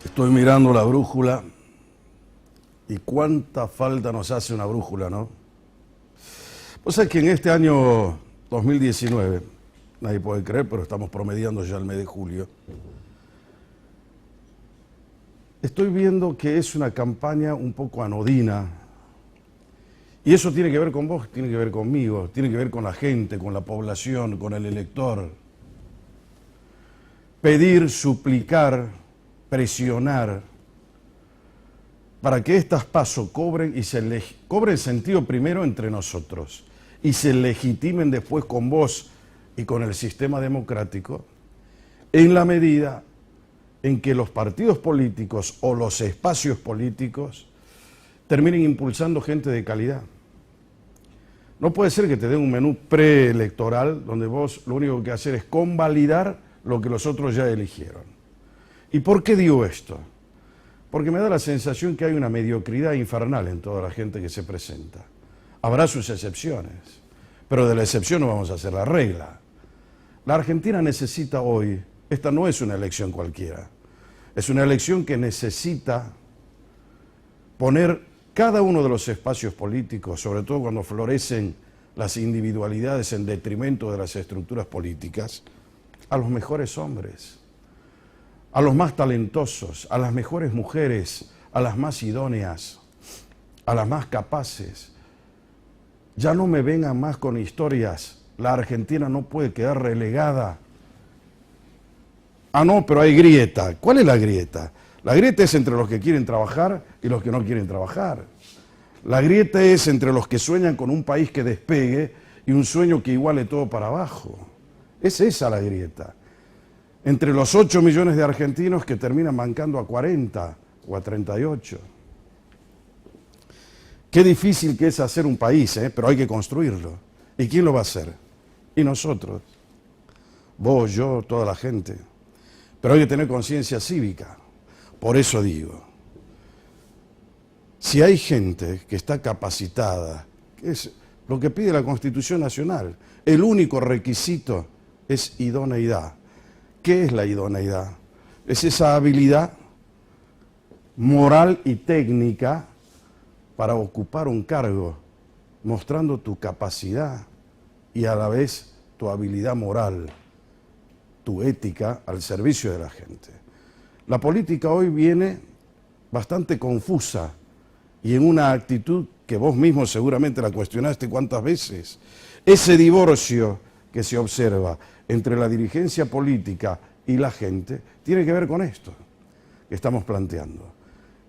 Estoy mirando la brújula y cuánta falta nos hace una brújula, ¿no? Pues es que en este año 2019, nadie puede creer, pero estamos promediando ya el mes de julio, estoy viendo que es una campaña un poco anodina. Y eso tiene que ver con vos, tiene que ver conmigo, tiene que ver con la gente, con la población, con el elector. Pedir, suplicar, presionar, para que estas pasos cobren sentido primero entre nosotros y se legitimen después con vos y con el sistema democrático, en la medida en que los partidos políticos o los espacios políticos terminen impulsando gente de calidad. No puede ser que te den un menú preelectoral donde vos lo único que hacer es convalidar lo que los otros ya eligieron. ¿Y por qué digo esto? Porque me da la sensación que hay una mediocridad infernal en toda la gente que se presenta. Habrá sus excepciones, pero de la excepción no vamos a hacer la regla. La Argentina necesita hoy, esta no es una elección cualquiera, es una elección que necesita poner cada uno de los espacios políticos, sobre todo cuando florecen las individualidades en detrimento de las estructuras políticas, a los mejores hombres, a los más talentosos, a las mejores mujeres, a las más idóneas, a las más capaces. Ya no me vengan más con historias. La Argentina no puede quedar relegada. Ah, no, pero hay grieta. ¿Cuál es la grieta? La grieta es entre los que quieren trabajar y los que no quieren trabajar. La grieta es entre los que sueñan con un país que despegue y un sueño que iguale todo para abajo. Es esa la grieta. Entre los 8 millones de argentinos que terminan bancando a 40 o a 38. Qué difícil que es hacer un país, pero hay que construirlo. ¿Y quién lo va a hacer? Y nosotros. Vos, yo, toda la gente. Pero hay que tener conciencia cívica. Por eso digo, si hay gente que está capacitada, que es lo que pide la Constitución Nacional, el único requisito es idoneidad. ¿Qué es la idoneidad? Es esa habilidad moral y técnica para ocupar un cargo, mostrando tu capacidad y a la vez tu habilidad moral, tu ética al servicio de la gente. La política hoy viene bastante confusa y en una actitud que vos mismo seguramente la cuestionaste cuántas veces. Ese divorcio que se observa entre la dirigencia política y la gente tiene que ver con esto que estamos planteando.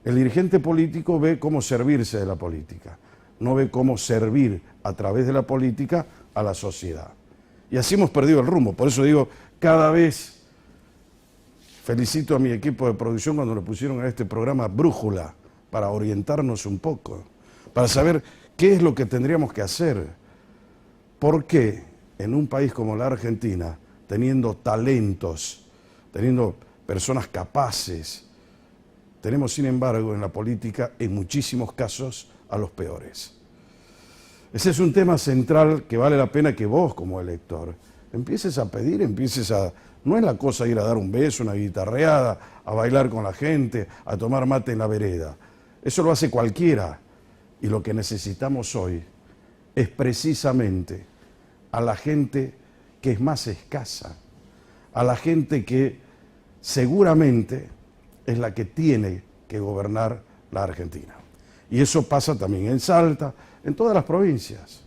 El dirigente político ve cómo servirse de la política, no ve cómo servir a través de la política a la sociedad. Y así hemos perdido el rumbo. Por eso digo, cada vez felicito a mi equipo de producción cuando le pusieron a este programa brújula para orientarnos un poco, para saber qué es lo que tendríamos que hacer. ¿Por qué en un país como la Argentina, teniendo talentos, teniendo personas capaces, tenemos sin embargo en la política en muchísimos casos a los peores? Ese es un tema central que vale la pena que vos como elector empieces a pedir, no es la cosa ir a dar un beso, una guitarreada, a bailar con la gente, a tomar mate en la vereda. Eso lo hace cualquiera. Y lo que necesitamos hoy es precisamente a la gente que es más escasa, a la gente que seguramente es la que tiene que gobernar la Argentina. Y eso pasa también en Salta, en todas las provincias.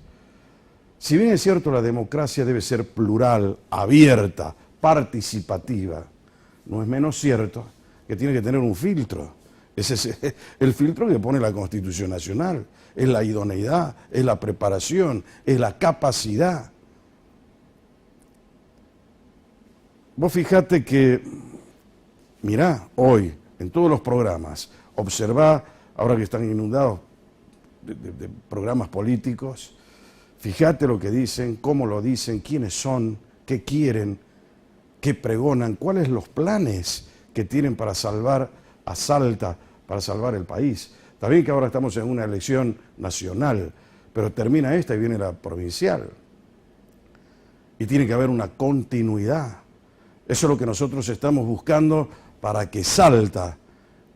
Si bien es cierto, la democracia debe ser plural, abierta, participativa, no es menos cierto que tiene que tener un filtro. Ese es el filtro que pone la Constitución Nacional. Es la idoneidad, es la preparación, es la capacidad. Vos fijate que, mirá, hoy, en todos los programas, observá, ahora que están inundados de programas políticos, fíjate lo que dicen, cómo lo dicen, quiénes son, qué quieren, qué pregonan, cuáles los planes que tienen para salvar a Salta, para salvar el país. Está bien que ahora estamos en una elección nacional, pero termina esta y viene la provincial. Y tiene que haber una continuidad. Eso es lo que nosotros estamos buscando para que Salta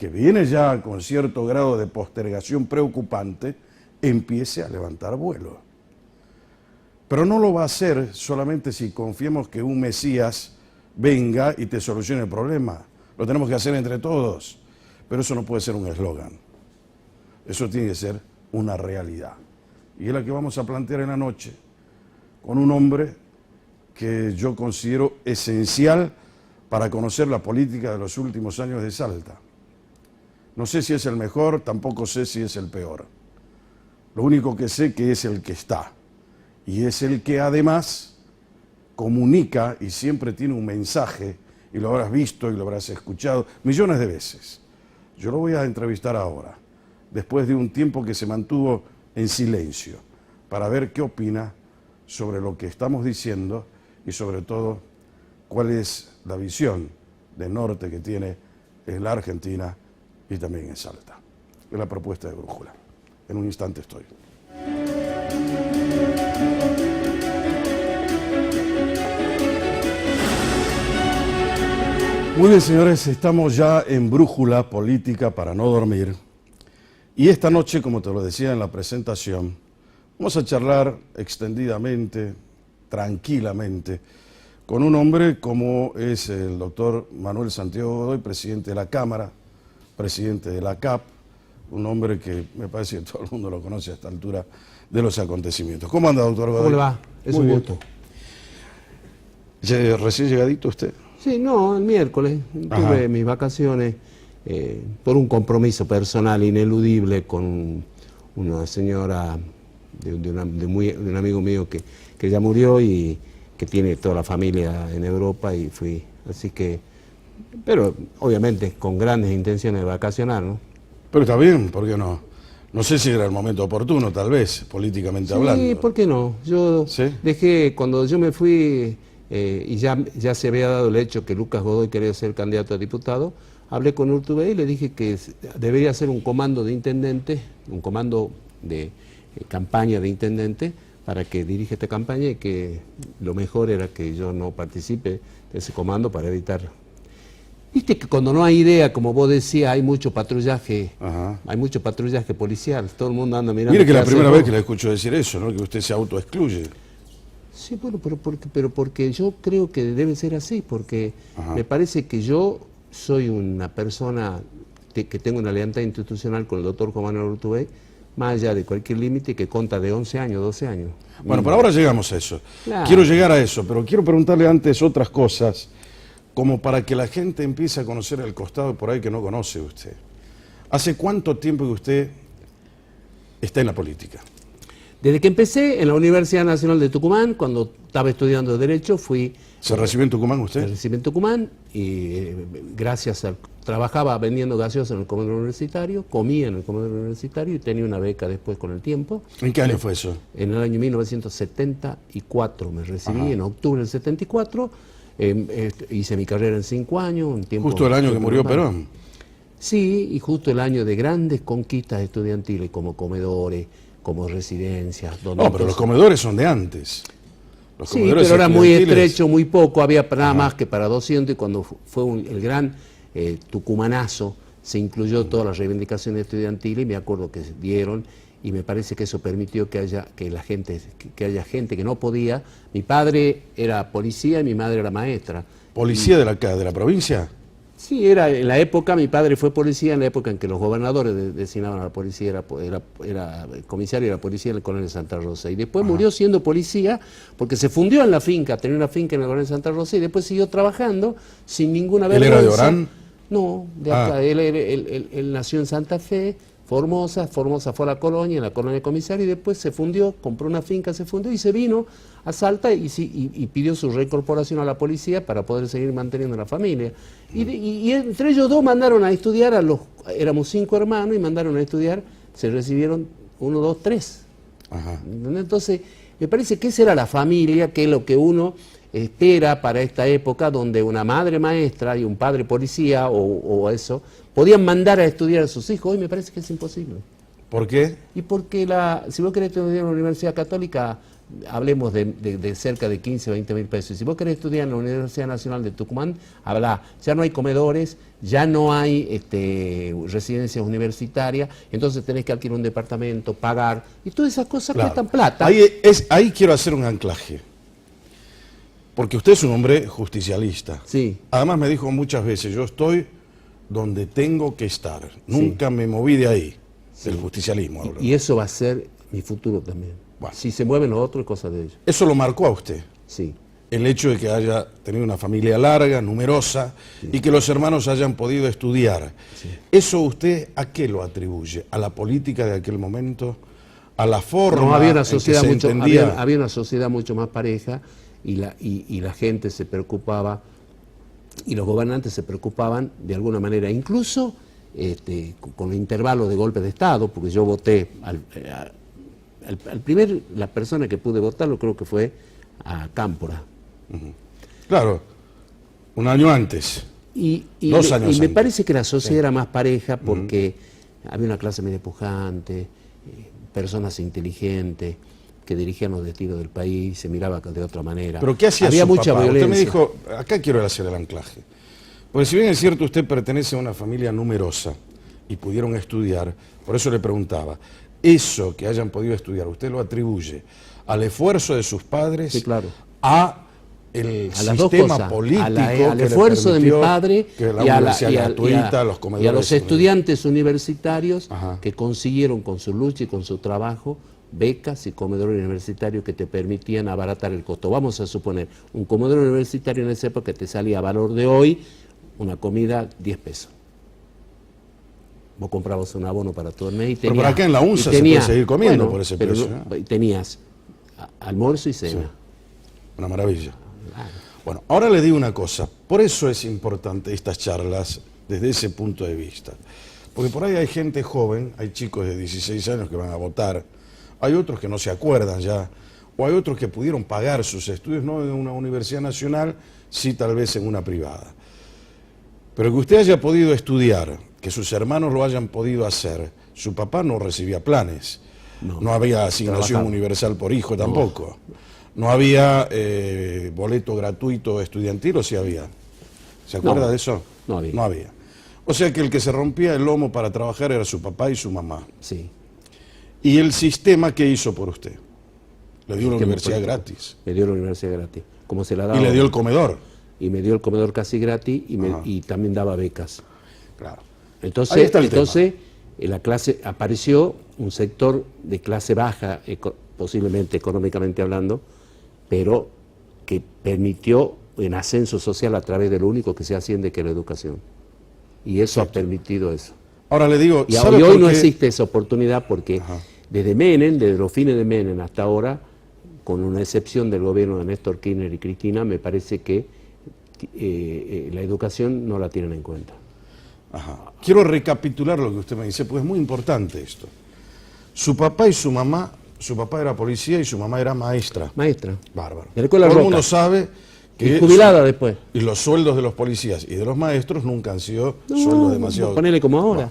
que viene ya con cierto grado de postergación preocupante, empiece a levantar vuelo. Pero no lo va a hacer solamente si confiemos que un Mesías venga y te solucione el problema. Lo tenemos que hacer entre todos. Pero eso no puede ser un eslogan. Eso tiene que ser una realidad. Y es la que vamos a plantear en la noche con un hombre que yo considero esencial para conocer la política de los últimos años de Salta. No sé si es el mejor, tampoco sé si es el peor. Lo único que sé que es el que está. Y es el que además comunica y siempre tiene un mensaje, y lo habrás visto y lo habrás escuchado millones de veces. Yo lo voy a entrevistar ahora, después de un tiempo que se mantuvo en silencio, para ver qué opina sobre lo que estamos diciendo y sobre todo cuál es la visión del norte que tiene en la Argentina y también en Salta. Es la propuesta de Brújula. En un instante estoy. Muy bien, señores, estamos ya en Brújula Política para no dormir. Y esta noche, como te lo decía en la presentación, vamos a charlar extendidamente, tranquilamente, con un hombre como es el doctor Manuel Santiago Godoy, presidente de la Cámara, presidente de la CAP, un hombre que me parece que todo el mundo lo conoce a esta altura de los acontecimientos. ¿Cómo anda, doctor Godoy? ¿Cómo le va? Es un gusto. ¿Recién llegadito usted? Sí, no, el miércoles. Tuve mis vacaciones por un compromiso personal ineludible con una señora de un amigo mío que ya murió y que tiene toda la familia en Europa y fui. Así que, pero obviamente con grandes intenciones de vacacionar, ¿no? Pero está bien, ¿por qué no? No sé si era el momento oportuno, tal vez, políticamente hablando. Sí, ¿por qué no? Yo dejé, cuando yo me fui y ya se había dado el hecho que Lucas Godoy quería ser candidato a diputado, hablé con Urtubey y le dije que debería ser un comando de intendente, un comando de campaña de intendente para que dirija esta campaña y que lo mejor era que yo no participe de ese comando para evitar. Viste que cuando no hay idea, como vos decías, hay mucho patrullaje, policial, todo el mundo anda mirando. Mire que la primera vez que le escucho decir eso, ¿no? Que usted se autoexcluye. Sí, bueno, pero porque yo creo que debe ser así, porque me parece que yo soy una persona que tengo una lealtad institucional con el doctor Juan Manuel Urtubey, más allá de cualquier límite, que conta de 11 años, 12 años. Bueno, pero ahora llegamos a eso. Claro. Quiero llegar a eso, pero quiero preguntarle antes otras cosas, como para que la gente empiece a conocer el costado por ahí que no conoce usted. ¿Hace cuánto tiempo que usted está en la política? Desde que empecé en la Universidad Nacional de Tucumán, cuando estaba estudiando Derecho, ¿Se recibió en Tucumán usted? Me recibí en Tucumán y trabajaba vendiendo gaseosa en el comedor universitario, comía en el comedor universitario y tenía una beca después con el tiempo. ¿En qué año fue eso? En el año 1974 me recibí, en octubre del 74, hice mi carrera en 5 años. Un tiempo justo el año que murió Perón. Sí, y justo el año de grandes conquistas estudiantiles como comedores, como residencias. No, pero los comedores son de antes. Sí, pero era muy estrecho, muy poco, había nada más que para 200 y cuando fue el gran tucumanazo se incluyó todas las reivindicaciones estudiantiles y me acuerdo que dieron y me parece que eso permitió que haya gente que no podía. Mi padre era policía y mi madre era maestra. ¿Policía de la provincia? Sí, era en la época, mi padre fue policía en la época en que los gobernadores designaban a la policía, era el comisario de la policía el coronel Santa Rosa. Y después murió siendo policía porque se fundió en la finca, tenía una finca en el coronel Santa Rosa y después siguió trabajando sin ninguna vergüenza. ¿Él era de Orán? No, de acá. Él nació en Santa Fe, Formosa fue a la colonia comisario y después se fundió, compró una finca, se fundió y se vino a Salta y pidió su reincorporación a la policía para poder seguir manteniendo la familia. Y entre ellos dos mandaron a estudiar, éramos 5 hermanos y mandaron a estudiar, se recibieron 1, 2, 3. Entonces, me parece que esa era la familia, que es lo que uno espera para esta época donde una madre maestra y un padre policía o eso podían mandar a estudiar a sus hijos. Hoy me parece que es imposible. ¿Por qué? Y porque si vos querés estudiar en la Universidad Católica hablemos de cerca de 15 o 20 mil pesos. Si vos querés estudiar en la Universidad Nacional de Tucumán, ya no hay comedores, ya no hay residencias universitarias, entonces tenés que alquilar un departamento, pagar, y todas esas cosas Claro. cuestan plata. Ahí quiero hacer un anclaje. Porque usted es un hombre justicialista. Sí. Además me dijo muchas veces, yo estoy donde tengo que estar. Nunca me moví de ahí, del justicialismo. Hablo. Y eso va a ser mi futuro también. Bueno. Si se mueven los otros, es cosa de ellos. Eso lo marcó a usted. Sí. El hecho de que haya tenido una familia larga, numerosa, y que los hermanos hayan podido estudiar. Sí. ¿Eso usted a qué lo atribuye? ¿A la política de aquel momento? ¿A la forma No, había una en que sociedad se mucho, entendía? había una sociedad mucho más pareja y la gente se preocupaba y los gobernantes se preocupaban de alguna manera, incluso con el intervalo de golpe de Estado, porque yo voté la persona que pude votarlo creo que fue a Cámpora. Claro, un año antes. Y 2 años me antes. parece que la sociedad era más pareja porque había una clase media pujante, personas inteligentes que dirigían los destinos del país, se miraba de otra manera. ¿Pero qué hacía había su mucha papá? violencia. Usted me dijo, acá quiero hacer el anclaje. Porque si bien es cierto, usted pertenece a una familia numerosa y pudieron estudiar, por eso le preguntaba, eso que hayan podido estudiar, ¿usted lo atribuye al esfuerzo de sus padres? Sí, claro. A el A las dos sistema cosas, político al que le esfuerzo de mi permitió padre que la y a universidad gratuita, los y a comedores los estudiantes universitarios Ajá. que consiguieron con su lucha y con su trabajo becas y comedores universitarios que te permitían abaratar el costo. Vamos a suponer, un comedor universitario en esa época te salía a valor de hoy una comida 10 pesos. Vos comprabas un abono para todo el mes y tenías... Pero por acá en la UNSA se puede seguir comiendo por ese precio, y tenías almuerzo y cena. Sí. Una maravilla. Claro. Bueno, ahora le digo una cosa, por eso es importante estas charlas desde ese punto de vista. Porque por ahí hay gente joven, hay chicos de 16 años que van a votar, hay otros que no se acuerdan ya, o hay otros que pudieron pagar sus estudios, no en una universidad nacional, sí tal vez en una privada. Pero que usted haya podido estudiar, que sus hermanos lo hayan podido hacer, su papá no recibía planes, no había asignación trabajaba. Universal por hijo tampoco. No había boleto gratuito estudiantil, ¿o sí había? ¿Se acuerda No, de eso? no había. No había. O sea que el que se rompía el lomo para trabajar era su papá y su mamá. Sí. ¿Y el sistema qué hizo por usted? Le dio una Sistema universidad político. gratis. Me dio la universidad gratis. Como se la daba. Y le dio el comedor. Y me dio el comedor casi gratis Ajá. y también daba becas. Claro. Entonces, Ahí está el en la clase apareció un sector de clase baja, posiblemente económicamente hablando, pero que permitió un ascenso social a través de lo único que se asciende, que es la educación. Y eso ha permitido eso. Ahora le digo, Y ¿sabe hoy por no qué? existe esa oportunidad porque Ajá. desde Menem, desde los fines de Menem hasta ahora, con una excepción del gobierno de Néstor Kirchner y Cristina, me parece que la educación no la tienen en cuenta. Ajá. Quiero recapitular lo que usted me dice, porque es muy importante esto. Su papá y su mamá, su papá era policía y su mamá era maestra. Maestra. Bárbaro. De la escuela Todo el Roca. mundo sabe que Y jubilada después. y los sueldos de los policías y de los maestros nunca han sido sueldos demasiado... Ponele como ahora. No.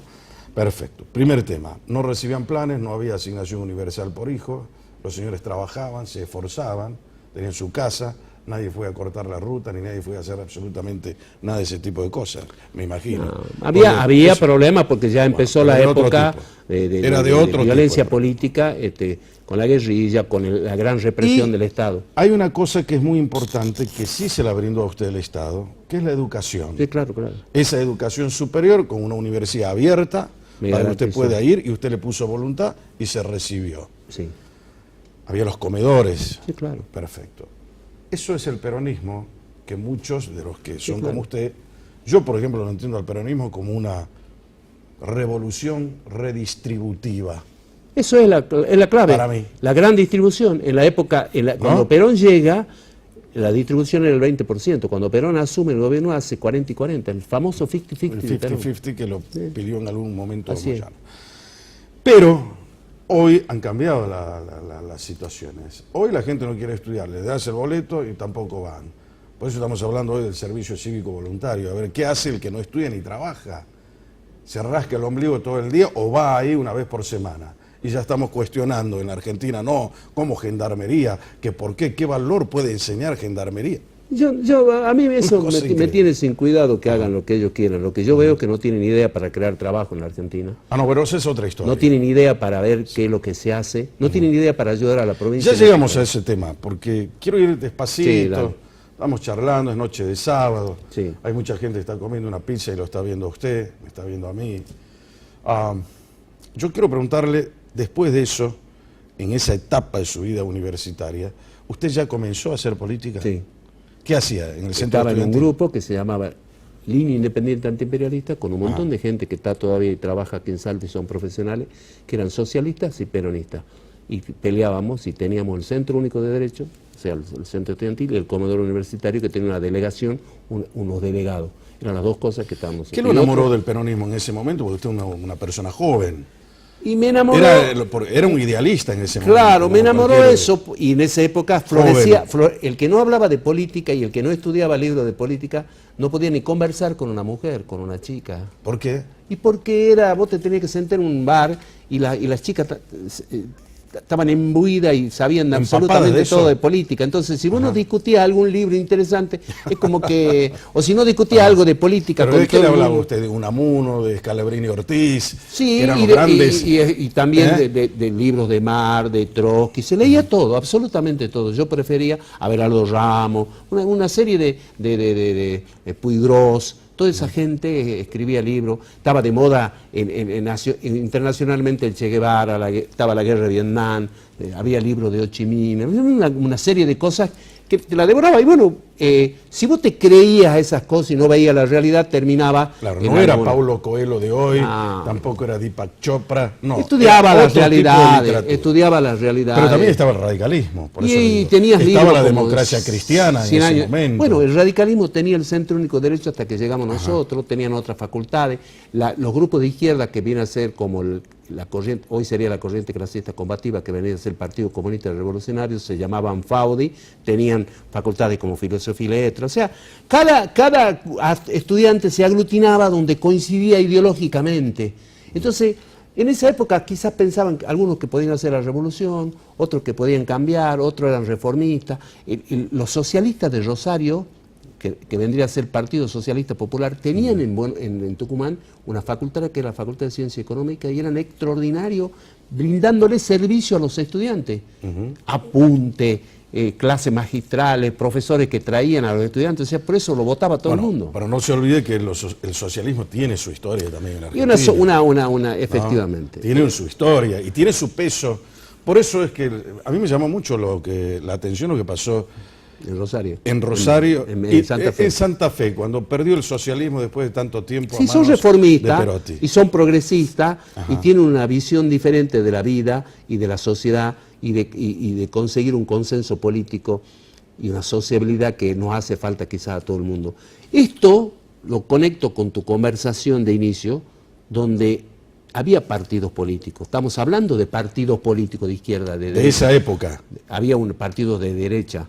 Perfecto. Primer tema, no recibían planes, no había asignación universal por hijo, los señores trabajaban, se esforzaban, tenían su casa, nadie fue a cortar la ruta, ni nadie fue a hacer absolutamente nada de ese tipo de cosas, me imagino. No, había Porque eso- problemas porque ya empezó pero la de otro época tipo. de Era de otro violencia tipo de política, con la guerrilla, con la gran represión Y del Estado. hay una cosa que es muy importante, que sí se la brindó a usted el Estado, que es la educación. Sí, claro, claro. Esa educación superior con una universidad abierta, Me para que usted garantizó. pueda ir, y usted le puso voluntad y se recibió. Sí, Había los comedores. sí, claro. Perfecto. Eso es el peronismo que muchos de los que son claro. como usted, yo por ejemplo lo entiendo al peronismo como una revolución redistributiva. Eso es la clave. Para mí. La gran distribución. En la época, cuando Perón llega, la distribución era el 20%. Cuando Perón asume el gobierno hace 40 y 40. El famoso 50-50 El de Perón. 50-50 que lo pidió en algún momento Así es. Moyano. Pero hoy han cambiado las situaciones. Hoy la gente no quiere estudiar, le das el boleto y tampoco van. Por eso estamos hablando hoy del servicio cívico voluntario. A ver, ¿qué hace el que no estudia ni trabaja? ¿Se rasca el ombligo todo el día o va ahí una vez por semana? y ya estamos cuestionando en la Argentina, no, como gendarmería, que por qué, qué valor puede enseñar gendarmería. A mí eso Una cosa me increíble. tiene sin cuidado que hagan lo que ellos quieran. Lo que yo veo que no tienen idea para crear trabajo en la Argentina. Ah, no, pero esa es otra historia. No tienen idea para ver qué es lo que se hace. No tienen idea para ayudar a la provincia. Ya llegamos a ese tema, porque quiero ir Sí, despacito. dale. Estamos charlando, es noche de sábado. Sí. Hay mucha gente que está comiendo una pizza y lo está viendo a usted, me está viendo a mí. Yo quiero preguntarle, después de eso, en esa etapa de su vida universitaria, ¿usted ya comenzó a hacer política? Sí. ¿Qué hacía en el centro Estaba en un estudiantil? grupo que se llamaba Línea Independiente Antiimperialista, con un montón de gente que está todavía y trabaja aquí en Salta y son profesionales, que eran socialistas y peronistas. Y peleábamos y teníamos el Centro Único de Derecho, o sea, el centro estudiantil, y el comedor universitario, que tenía una delegación, unos delegados. Eran las dos cosas que estábamos. ¿Qué lo Y enamoró otro- del peronismo en ese momento? Porque usted es una persona joven. Y me enamoró. Era un idealista en ese momento. Claro, me como enamoró cualquier- eso, y en esa época florecía, el que no hablaba de política y el que no estudiaba libros de política no podía ni conversar con una mujer, con una chica. ¿Por qué? Y porque vos te tenías que sentar en un bar y las chicas estaban imbuidas y sabían Empapadas absolutamente de eso. todo de política. Entonces, si vos no discutías algún libro interesante, es como que, o si no discutías algo de política ¿Pero con de qué todo le el hablaba mundo. usted? ¿De Unamuno, de Scalabrini Ortiz? Sí, que eran y, los de- grandes. y también ¿Eh? de libros de Mar, de Trotsky, se leía todo, absolutamente todo. Yo prefería a Abelardo Ramos, una serie de Puigros, toda esa gente escribía libros, estaba de moda internacionalmente el Che Guevara, estaba la guerra de Vietnam, había libros de Ho Chi Minh, una serie de cosas que te la devoraba. Y bueno, si vos te creías esas cosas y no veías la realidad, terminaba... Claro, en no era alguna- Paulo Coelho de hoy, No. tampoco era Deepak Chopra, no. Estudiaba era las otro tipo de realidades, literatura. estudiaba las realidades. Pero también estaba el radicalismo, por eso le Y digo. tenías Estaba libros la como democracia cristiana en 100 ese años. momento. Bueno, el radicalismo tenía el Centro Único de Derecho hasta que llegamos nosotros, tenían otras facultades. Los grupos de izquierda que vienen a ser como la corriente, hoy sería la corriente clasista combativa, que venía a ser el Partido Comunista Revolucionario, se llamaban FAUDI, tenían facultades como filosofía y letras. O sea, cada estudiante se aglutinaba donde coincidía ideológicamente. Entonces, en esa época quizás pensaban algunos que podían hacer la revolución, otros que podían cambiar, otros eran reformistas. Los socialistas de Rosario, que vendría a ser Partido Socialista Popular, tenían en Tucumán una facultad que era la Facultad de Ciencia Económica y eran extraordinarios, brindándole servicio a los estudiantes. Apunte, clases magistrales, profesores que traían a los estudiantes, o sea, por eso lo votaba todo el mundo. Pero no se olvide que el socialismo tiene su historia también en la Y Argentina. efectivamente. Tiene su historia y tiene su peso. Por eso es que a mí me llamó mucho la atención lo que pasó En Rosario. en Rosario En Santa Fe. en Santa Fe, cuando perdió el socialismo después de tanto tiempo. Sí, a son manos de reformistas Perotti. y son progresistas Ajá. y tienen una visión diferente de la vida y de la sociedad y de conseguir un consenso político y una sociabilidad que nos hace falta quizás a todo el mundo. Esto lo conecto con tu conversación de inicio, donde había partidos políticos. Estamos hablando de partidos políticos de izquierda, de De derecha. esa época. Había un partido de derecha.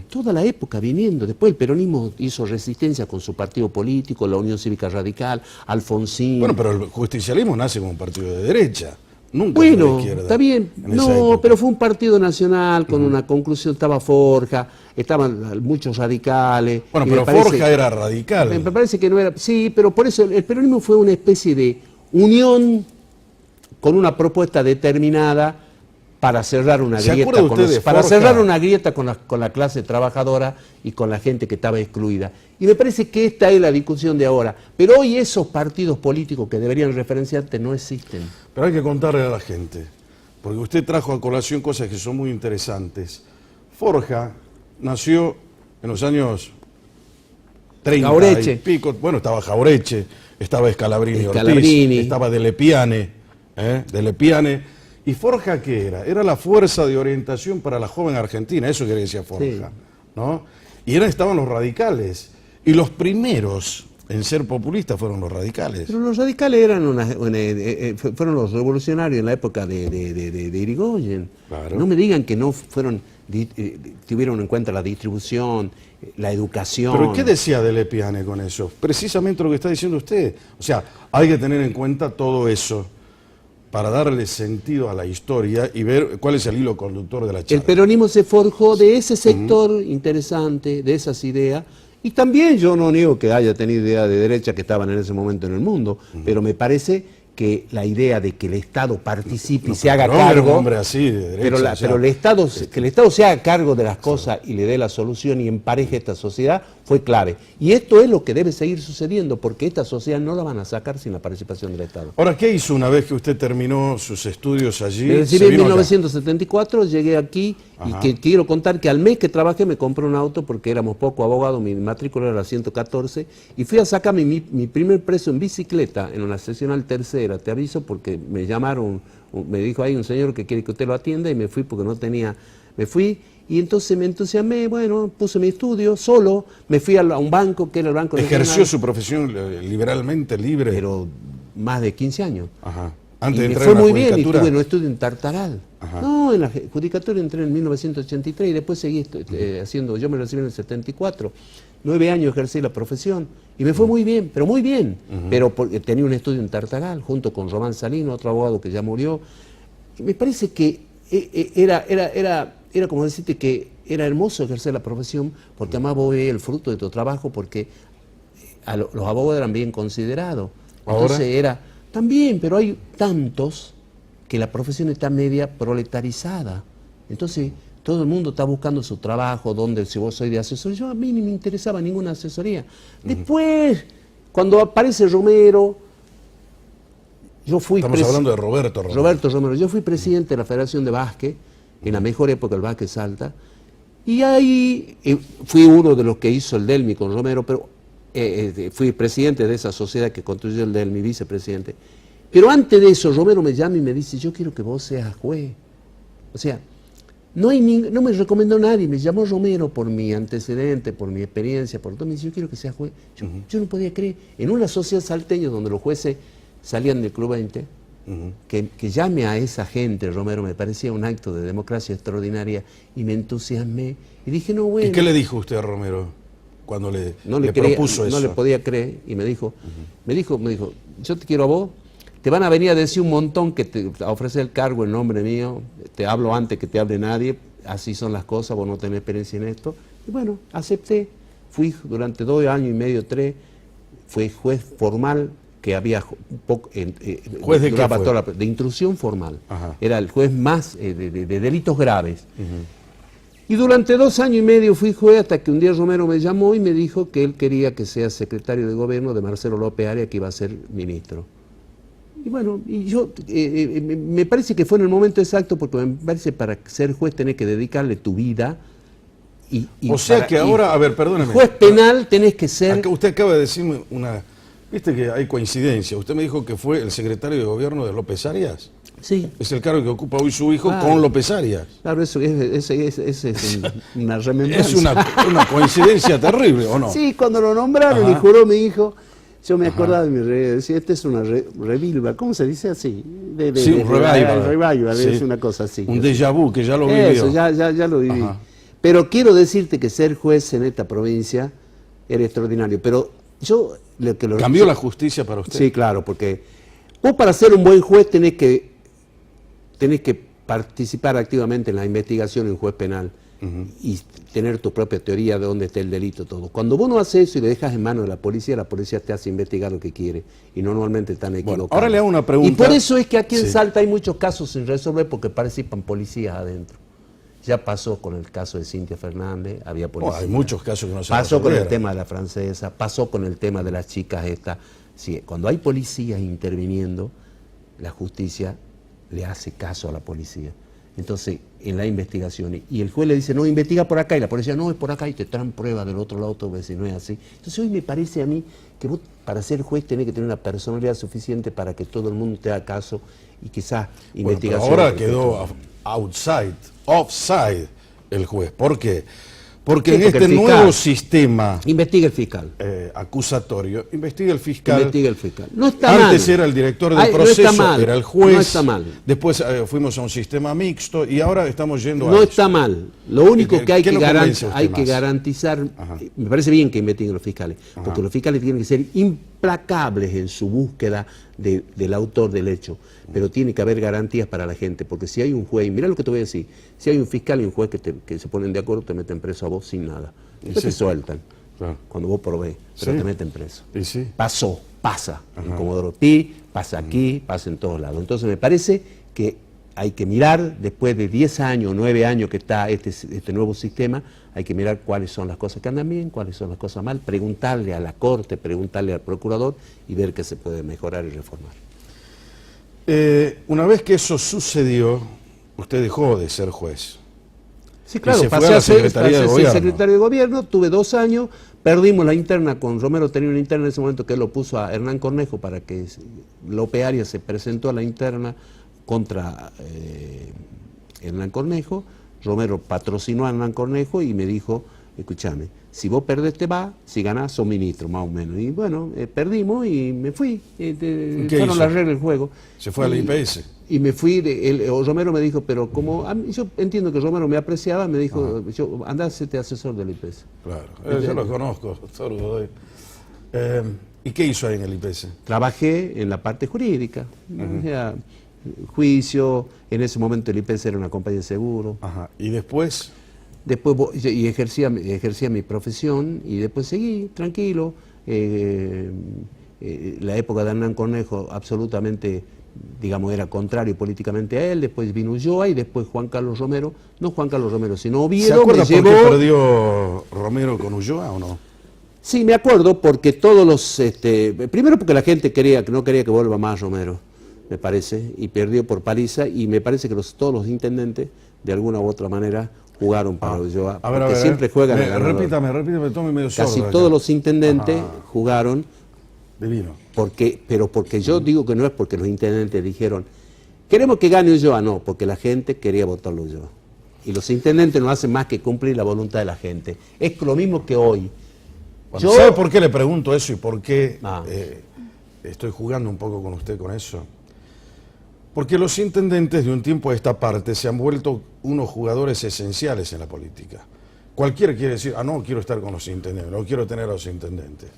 Toda la época viniendo. Después el peronismo hizo resistencia con su partido político, la Unión Cívica Radical, Alfonsín. Bueno, pero el justicialismo nace como un partido de derecha. Nunca fue de Bueno, izquierda. está bien. en esa No, época. pero fue un partido nacional con una conclusión. Estaba Forja, estaban muchos radicales. Bueno, y pero me parece- Forja era radical. Me parece que no era... Sí, pero por eso el peronismo fue una especie de unión con una propuesta determinada para cerrar una ¿Se grieta acuerda usted de para Forja? cerrar una grieta con la clase trabajadora y con la gente que estaba excluida. Y me parece que esta es la discusión de ahora. Pero hoy esos partidos políticos que deberían referenciarte no existen. Pero hay que contarle a la gente, porque usted trajo a colación cosas que son muy interesantes. Forja nació en los años 30 Jauretche. y pico. Bueno, estaba Jauretche, estaba Scalabrini Ortiz, Scalabrini. estaba De Lepiane. ¿Y Forja qué era? Era la fuerza de orientación para la joven Argentina, eso que decía Forja, Sí. ¿no? Y estaban los radicales. Y los primeros en ser populistas fueron los radicales. Pero los radicales fueron los revolucionarios en la época de Irigoyen. Claro. No me digan que no tuvieron en cuenta la distribución, la educación. ¿Pero qué decía De Lepiane con eso? Precisamente lo que está diciendo usted. O sea, hay que tener en cuenta todo eso. para darle sentido a la historia y ver cuál es el hilo conductor de la charla. El peronismo se forjó de ese sector interesante, de esas ideas, y también yo no niego que haya tenido ideas de derecha que estaban en ese momento en el mundo, pero me parece que la idea de que el Estado participe y se haga cargo, hombre así, de derecha, pero el Estado, que el Estado se haga cargo de las cosas y le dé la solución y empareje esta sociedad fue clave. Y esto es lo que debe seguir sucediendo, porque esta sociedad no la van a sacar sin la participación del Estado. Ahora, ¿qué hizo una vez que usted terminó sus estudios allí? Me recibí en 1974, llegué aquí y que quiero contar que al mes que trabajé me compré un auto porque éramos poco abogados, mi matrícula era la 114 y fui a sacar mi primer preso en bicicleta en una seccional tercera, te aviso porque me llamaron, me dijo hay un señor que quiere que usted lo atienda y me fui porque no tenía, me fui y entonces me entusiasmé, bueno, puse mi estudio solo, me fui a un banco que era el Banco ¿Ejerció Nacional, su profesión liberalmente, libre? pero más de 15 años. Ajá. Antes y de me entrar fue en la muy bien y judicatura. tuve un estudio en Tartaral. Ajá. No, en la judicatura entré en 1983 y después seguí haciendo, yo me recibí en el 74. 9 años ejercí la profesión y me fue muy bien, pero muy bien. Pero porque tenía un estudio en Tartaral junto con Román Salino, otro abogado que ya murió. Y me parece que era como decirte que era hermoso ejercer la profesión porque además vos veías el fruto de tu trabajo porque los abogados eran bien considerados. Entonces ¿Ahora? era... También, pero hay tantos que la profesión está media proletarizada. Entonces, todo el mundo está buscando su trabajo, donde si vos sois de asesor, yo a mí ni me interesaba ninguna asesoría. Después, cuando aparece Romero, yo fui... Estamos hablando de Roberto Romero. Roberto Romero, yo fui presidente de la Federación de Básquet, en la mejor época del básquet Salta, y ahí fui uno de los que hizo el Delmi con Romero, pero fui presidente de esa sociedad que construyó el Delmi, vicepresidente. Pero antes de eso, Romero me llama y me dice, yo quiero que vos seas juez. O sea, no me recomendó nadie, me llamó Romero por mi antecedente, por mi experiencia, por todo, me dice, yo quiero que seas juez. Yo no podía creer, en una sociedad salteña donde los jueces salían del Club 20, que llame a esa gente, Romero, me parecía un acto de democracia extraordinaria y me entusiasmé. Y dije, no, bueno. ¿Y qué le dijo usted a Romero cuando le propuso eso? No le podía creer y me dijo, yo te quiero a vos, te van a venir a decir un montón que te ofrece el cargo en nombre mío, te hablo antes que te hable nadie, así son las cosas, vos no tenés experiencia en esto. Y bueno, acepté, fui durante 2 años y medio, 3, fui juez formal, que había un poco... ¿Juez de qué fue? De intrusión formal. Ajá. Era el juez más de delitos graves. Y durante 2 años y medio fui juez hasta que un día Romero me llamó y me dijo que él quería que sea secretario de gobierno de Marcelo López Arias, que iba a ser ministro. Y bueno, y yo me parece que fue en el momento exacto, porque me parece para ser juez tenés que dedicarle tu vida. O sea que ahora, a ver, perdóneme. Juez penal tenés que ser... Acá usted acaba de decirme una... Viste que hay coincidencia. Usted me dijo que fue el secretario de gobierno de López Arias. Sí. Es el cargo que ocupa hoy su hijo con López Arias. Claro, eso es una remembranza. Es una coincidencia terrible, ¿o no? Sí, cuando lo nombraron y juró mi hijo, yo me acordaba de mi decía, esta es una revival, ¿cómo se dice así? Sí, un revival. Revival, Sí. Es una cosa así. Un déjà vu, que ya lo vivió. Eso, ya lo viví. Pero quiero decirte que ser juez en esta provincia era extraordinario. Pero yo... ¿Cambió la justicia para usted? Sí, claro, porque vos para ser un buen juez tenés que participar activamente en la investigación en juez penal y tener tu propia teoría de dónde está el delito, todo. Cuando vos no haces eso y le dejas en manos de la policía te hace investigar lo que quiere y normalmente están equivocados. Bueno, ahora le hago una pregunta. Y por eso es que aquí en Salta hay muchos casos sin resolver porque participan policías adentro. Ya pasó con el caso de Cintia Fernández, había policía. Hay muchos casos que no se pasó con el resolvieron. tema de la francesa, pasó con el tema de las chicas estas. Sí, cuando hay policías interviniendo, la justicia le hace caso a la policía. Entonces, en la investigación, y el juez le dice, no, investiga por acá, y la policía, no, es por acá, y te traen pruebas del otro lado, todo si no es así. Entonces, hoy me parece a mí que vos, para ser juez, tenés que tener una personalidad suficiente para que todo el mundo te haga caso, y quizás investigación... Pero ahora quedó offside el juez. ¿Por qué? Porque en este nuevo sistema investiga el fiscal. Acusatorio, investiga el fiscal. Investiga el fiscal. No está mal. Antes era el director del proceso, no está mal, era el juez. No está mal. Después fuimos a un sistema mixto y ahora estamos yendo a No eso. está mal. Lo único que hay que garantizar, Ajá. me parece bien que investiguen los fiscales, porque los fiscales tienen que ser implacables en su búsqueda del autor del hecho, pero tiene que haber garantías para la gente, porque si hay un juez, mirá lo que te voy a decir, si hay un fiscal y un juez que se ponen de acuerdo, te meten preso a vos sin nada, después te sueltan, claro, cuando vos probés, pero te meten preso. Pasa en Comodoro Pi, pasa aquí, pasa en todos lados. Entonces me parece que hay que mirar, después de 10 años, 9 años que está este nuevo sistema, hay que mirar cuáles son las cosas que andan bien, cuáles son las cosas mal, preguntarle a la Corte, preguntarle al Procurador y ver qué se puede mejorar y reformar. Una vez que eso sucedió, usted dejó de ser juez. Sí, claro, pasé a ser secretario de Gobierno, tuve 2 años, perdimos la interna con Romero, tenía una interna en ese momento que él lo puso a Hernán Cornejo para que López Arias se presentó a la interna contra Hernán Cornejo. Romero patrocinó a Hernán Cornejo y me dijo, escúchame, si vos perdés te vas, si ganás sos ministro, más o menos. Y bueno, perdimos y me fui. Fueron las reglas del juego. ¿Se fue a la IPS? Y me fui, Romero me dijo, pero como, yo entiendo que Romero me apreciaba, me dijo, andá a serte asesor del IPS. Claro, yo lo conozco, doctor Godoy. ¿Y qué hizo ahí en el IPS? Trabajé en la parte jurídica, o sea, juicio, en ese momento el IPS era una compañía de seguro. ¿Y después? Después ejercía mi profesión y después seguí tranquilo. La época de Hernán Cornejo absolutamente, digamos, era contrario políticamente a él. Después vino Ulloa y después Juan Carlos Romero, no Juan Carlos Romero, sino Oviedo. ¿Se acuerda por qué perdió Romero con Ulloa o no? Sí, me acuerdo porque todos los... primero porque la gente no quería que vuelva más Romero, me parece, y perdió por paliza, y me parece que todos los intendentes, de alguna u otra manera, jugaron para Ulloa, porque siempre juegan a ganador. Repítame, tome medio sordo. Casi todos los intendentes jugaron. Divino. Pero porque yo digo que no es porque los intendentes dijeron, queremos que gane Ulloa, no, porque la gente quería votar a Ulloa. Y los intendentes no hacen más que cumplir la voluntad de la gente. Es lo mismo que hoy. Bueno, ¿sabe por qué le pregunto eso y por qué estoy jugando un poco con usted con eso? Porque los intendentes de un tiempo a esta parte se han vuelto unos jugadores esenciales en la política. Cualquiera quiere decir, no quiero estar con los intendentes, no quiero tener a los intendentes.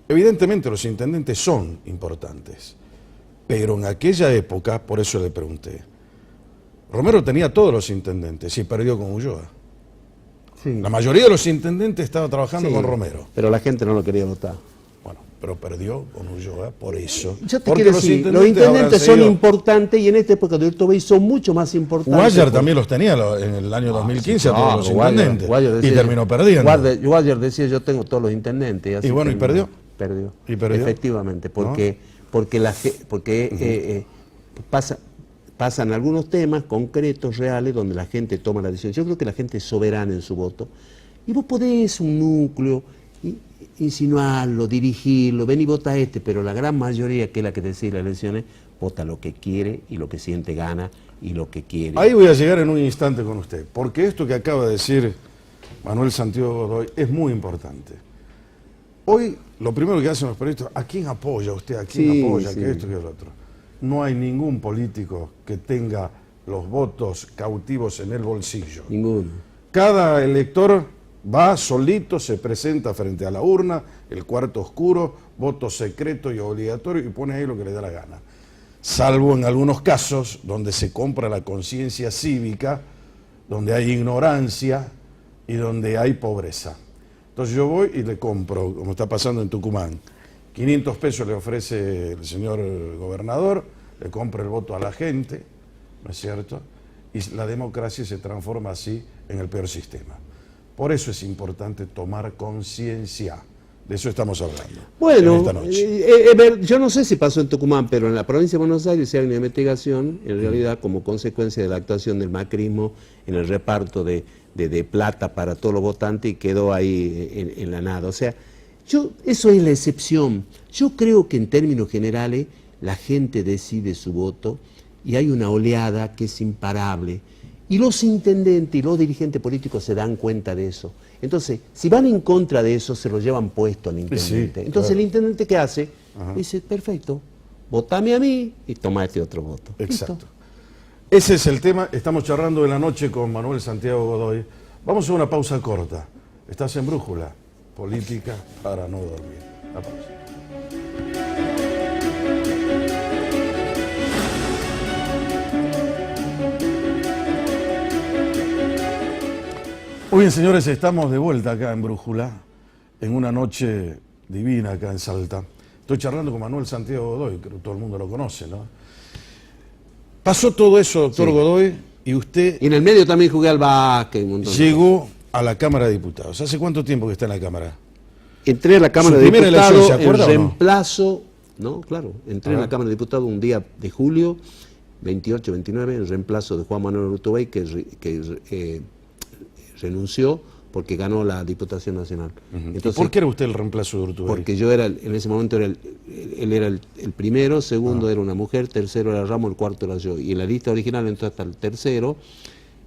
Evidentemente los intendentes son importantes, pero en aquella época, por eso le pregunté, Romero tenía todos los intendentes y perdió con Ulloa. Sí. La mayoría de los intendentes estaba trabajando con Romero. Pero la gente no lo quería votar. Bueno, pero perdió con Ulloa por eso. Yo te quiero decir, los intendentes son importantes y en esta época de Urtubey son mucho más importantes. Guayar también los tenía en el año 2015 a todos los intendentes. Decía, y terminó perdiendo. Guayar decía, yo tengo todos los intendentes. Y bueno, ¿y perdió? Perdió. ¿Y perdió? Efectivamente, porque pasan algunos temas concretos, reales, donde la gente toma la decisión. Yo creo que la gente es soberana en su voto. Y vos podés un núcleo, insinuarlo, dirigirlo, ven y vota pero la gran mayoría, que es la que decide las elecciones, vota lo que quiere y lo que siente gana y lo que quiere. Ahí voy a llegar en un instante con usted, porque esto que acaba de decir Manuel Santiago Godoy es muy importante. Hoy, lo primero que hacen los periodistas, ¿a quién apoya usted? ¿A quién apoya? Que esto, que el otro. No hay ningún político que tenga los votos cautivos en el bolsillo. Ninguno. Cada elector va solito, se presenta frente a la urna, el cuarto oscuro, voto secreto y obligatorio, y pone ahí lo que le da la gana. Salvo en algunos casos donde se compra la conciencia cívica, donde hay ignorancia y donde hay pobreza. Entonces yo voy y le compro, como está pasando en Tucumán, 500 pesos le ofrece el señor gobernador, le compra el voto a la gente, ¿no es cierto? Y la democracia se transforma así en el peor sistema. Por eso es importante tomar conciencia. De eso estamos hablando. Bueno, esta noche. Yo no sé si pasó en Tucumán, pero en la provincia de Buenos Aires se hay una investigación, en realidad, como consecuencia de la actuación del macrismo en el reparto de plata para todos los votantes, y quedó ahí en la nada. O sea, eso es la excepción. Yo creo que en términos generales la gente decide su voto y hay una oleada que es imparable. Y los intendentes y los dirigentes políticos se dan cuenta de eso. Entonces, si van en contra de eso, se lo llevan puesto al intendente. Sí, entonces, claro. El intendente, ¿qué hace? Dice, perfecto, votame a mí y toma este otro voto. Exacto. ¿Listo? Ese es el tema. Estamos charlando de la noche con Manuel Santiago Godoy. Vamos a una pausa corta. Estás en Brújula, política para no dormir. La pausa. Muy bien, señores, estamos de vuelta acá en Brújula, en una noche divina acá en Salta. Estoy charlando con Manuel Santiago Godoy, creo que todo el mundo lo conoce, ¿no? Pasó todo eso, doctor Godoy, y usted Y en el medio también jugué al básquet. Un montón de llegó a la Cámara de Diputados. ¿Hace cuánto tiempo que está en la Cámara? cosas. Entré a la Cámara ¿Su de primera elección, Diputados se acuerda en o no? reemplazo. No, claro. Entré en la Cámara de Diputados un día de julio, 28, 29, en reemplazo de Juan Manuel Urtubey, que renunció porque ganó la Diputación Nacional. ¿Y por qué era usted el reemplazo de Urtubey? Porque yo era, en ese momento, él era el primero, segundo era una mujer, tercero era Ramos, el cuarto era yo. Y en la lista original entró hasta el tercero,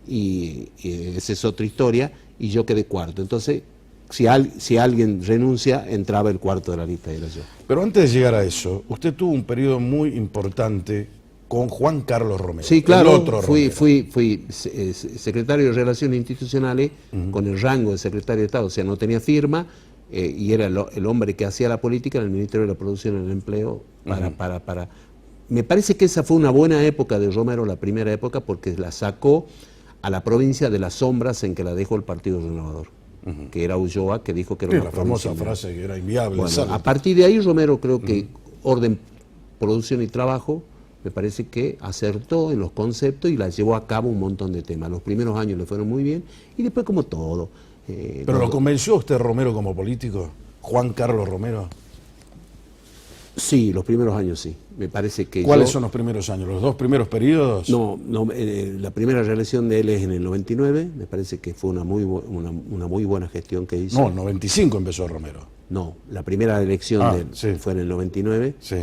y esa es otra historia, y yo quedé cuarto. Entonces, si alguien renuncia, entraba el cuarto de la lista, y era yo. Pero antes de llegar a eso, usted tuvo un periodo muy importante con Juan Carlos Romero. Sí, claro, el otro Romero. fui secretario de Relaciones Institucionales con el rango de secretario de Estado, o sea, no tenía firma, y era el hombre que hacía la política en el Ministerio de la Producción y el Empleo para... Me parece que esa fue una buena época de Romero, la primera época, porque la sacó a la provincia de las sombras en que la dejó el Partido Renovador, que era Ulloa, que dijo que era Sí, una la famosa provincia frase que era inviable. Bueno, Salta. a partir de ahí Romero creo que orden, producción y trabajo, me parece que acertó en los conceptos y la llevó a cabo un montón de temas. Los primeros años le fueron muy bien y después como todo. ¿Pero lo convenció usted Romero como político? ¿Juan Carlos Romero? Sí, los primeros años sí. Me parece que ¿Cuáles son los primeros años? ¿Los dos primeros periodos? No, la primera reelección de él es en el 99, me parece que fue una muy buena gestión que hizo. No, en 95 empezó Romero. No, la primera elección de él sí. fue en el 99. Sí.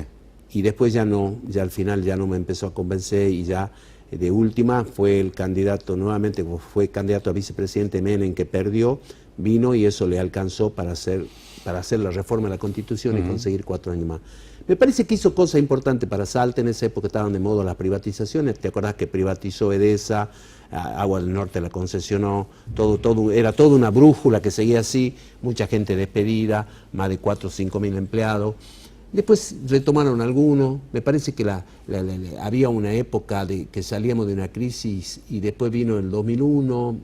Y después ya no, ya al final ya no me empezó a convencer y ya de última fue el candidato, nuevamente fue candidato a vicepresidente Menem, que perdió, vino y eso le alcanzó para hacer la reforma de la Constitución y conseguir 4 años más. Me parece que hizo cosas importantes para Salta. En esa época estaban de moda las privatizaciones, ¿te acordás que privatizó Edesa, Agua del Norte la concesionó, era toda una brújula que seguía así, mucha gente despedida, más de 4 o 5 mil empleados. Después retomaron algunos, me parece que había una época que salíamos de una crisis y después vino el 2001,